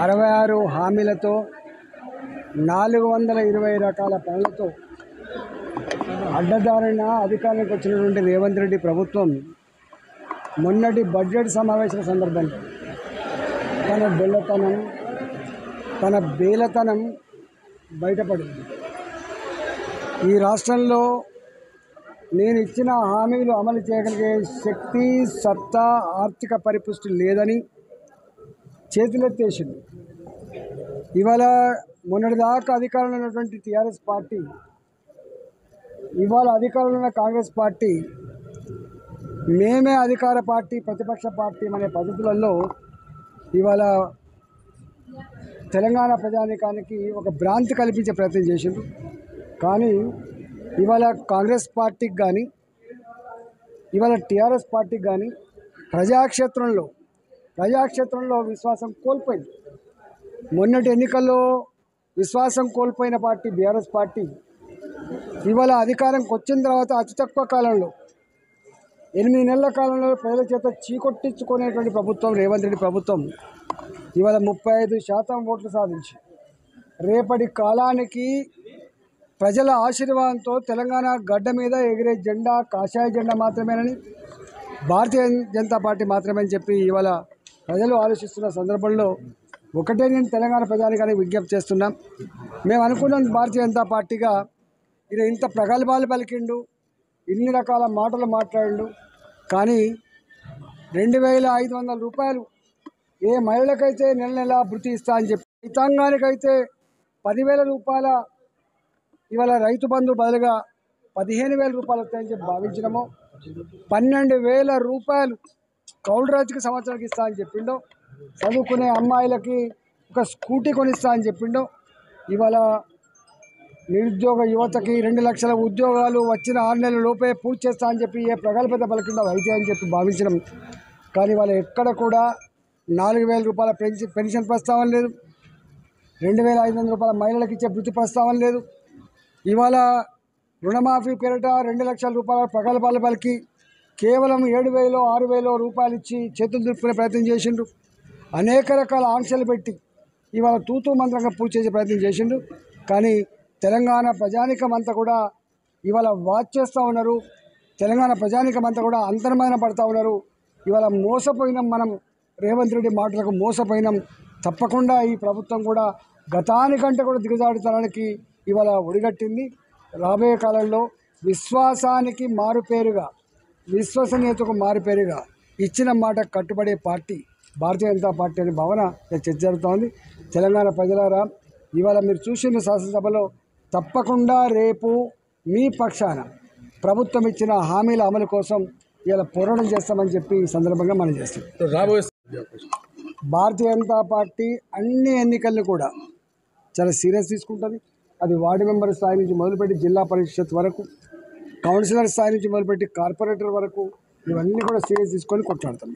66 హామీలతో 420 రకాల పనులతో అడ్డదారిన అధికారానికి వచ్చినటువంటి రేవంత్ రెడ్డి ప్రభుత్వం మొన్నటి బడ్జెట్ సమావేశాల సందర్భంగా తన బెల్లతనం తన బేలతనం బయటపడింది. ఈ రాష్ట్రంలో నేను ఇచ్చిన హామీలు అమలు చేయగలిగే శక్తి, సత్తా, ఆర్థిక పరిపుష్టి లేదని చేతులెత్తేసింది. ఇవాళ మొన్నటిదాకా అధికారంలో ఉన్నటువంటి టీఆర్ఎస్ పార్టీ, ఇవాళ అధికారంలో ఉన్న కాంగ్రెస్ పార్టీ మేమే అధికార పార్టీ, ప్రతిపక్ష పార్టీ అనే పద్ధతులలో ఇవాళ తెలంగాణ ప్రజానీకానికి ఒక భ్రాంతి కల్పించే ప్రయత్నం చేసిండ్రు. కానీ ఇవాళ కాంగ్రెస్ పార్టీకి కానీ ఇవాళ టీఆర్ఎస్ పార్టీకి కానీ ప్రజాక్షేత్రంలో విశ్వాసం కోల్పోయింది. మొన్నటి ఎన్నికల్లో విశ్వాసం కోల్పోయిన పార్టీ బీఆర్ఎస్ పార్టీ ఇవాళ అధికారంకి వచ్చిన తర్వాత అతి తక్కువ కాలంలో 8 నెలల కాలంలో ప్రజల చేత చీకొట్టించుకునేటువంటి ప్రభుత్వం రేవంత్ రెడ్డి ప్రభుత్వం ఇవాళ 35% ఓట్లు సాధించి రేపటి కాలానికి ప్రజల ఆశీర్వాదంతో తెలంగాణ గడ్డ మీద ఎగిరే జెండా కాషాయ జెండా మాత్రమేనని, భారతీయ జనతా పార్టీ మాత్రమే అని చెప్పి ఇవాళ ప్రజలు ఆలోచిస్తున్న సందర్భంలో ఒకటే నేను తెలంగాణ ప్రజానికానికి విజ్ఞప్తి చేస్తున్నాం. మేము అనుకున్నాం భారతీయ జనతా పార్టీగా ఈయన ఇంత ప్రగల్భాలు పలికిండు, ఇన్ని రకాల మాటలు మాట్లాడిండు. కానీ 2500 రూపాయలు ఏ మహిళకైతే నెల నెల భృతి ఇస్తా అని చెప్పి, రైతాంగానికైతే 10,000 రూపాయల ఇవాళ రైతు బంధు బదులుగా 15,000 రూపాయలు వస్తాయని చెప్పి భావించినామో, 12,000 రూపాయలు కౌలు రైతుకి సంవత్సరానికి ఇస్తా అని చెప్పిండో, చదువుకునే అమ్మాయిలకి ఒక స్కూటీ కొనిస్తా అని చెప్పిండో, ఇవాళ నిరుద్యోగ యువతకి 2 లక్షల ఉద్యోగాలు వచ్చిన 6 నెలల లోపే పూర్తి చేస్తా అని చెప్పి ఏ ప్రగల్భత పలికిండో అయితే అని చెప్పి భావించడం. కానీ వాళ్ళు ఎక్కడ కూడా 4,000 రూపాయల పెన్షన్ ప్రస్తావన లేదు, 2,500 రూపాయల మహిళలకు ఇచ్చే వృత్తి ప్రస్తావన లేదు. ఇవాళ రుణమాఫీ పేరిట 2 లక్షల రూపాయల ప్రగల్భాలు పలికి కేవలం 7,000 6,000 రూపాయలు ఇచ్చి చేతులు దులుపుకునే ప్రయత్నం చేసిండు. అనేక రకాల ఆంక్షలు పెట్టి ఇవాళ తూతూ మంత్రంగా పూర్తి చేసే ప్రయత్నం చేసిండు. కానీ తెలంగాణ ప్రజానికం అంతా కూడా ఇవాళ వాచ్ చేస్తూ ఉన్నారు. తెలంగాణ ప్రజానికం అంతా కూడా అంతర్మదన పడుతూ ఉన్నారు. ఇవాళ మోసపోయినాం, మనం రేవంత్ రెడ్డి మాటలకు మోసపోయినాం. తప్పకుండా ఈ ప్రభుత్వం కూడా గతానికంటే కూడా దిగజారుతనానికి ఇవాళ ఒడిగట్టింది. రాబోయే కాలంలో విశ్వాసానికి మారుపేరుగా, విశ్వసనీయతకు మారుపేరుగా ఇచ్చిన మాట కట్టుబడే పార్టీ భారతీయ జనతా పార్టీ అనే భావన చర్చ జరుగుతోంది. తెలంగాణ ప్రజలారా, ఇవాళ మీరు చూసిన శాసనసభలో తప్పకుండా రేపు మీ పక్షాన ప్రభుత్వం ఇచ్చిన హామీల అమలు కోసం ఇవాళ పోరాటం చేస్తామని చెప్పి ఈ సందర్భంగా మనం చేస్తాం. భారతీయ జనతా పార్టీ అన్ని ఎన్నికలను కూడా చాలా సీరియస్ తీసుకుంటుంది. అది వార్డు మెంబర్ స్థాయి నుంచి మొదలుపెట్టి జిల్లా పరిషత్ వరకు, కౌన్సిలర్ స్థాయి నుంచి మొదలుపెట్టి కార్పొరేటర్ వరకు ఇవన్నీ కూడా సీరియస్ తీసుకొని కొట్లాడతాం.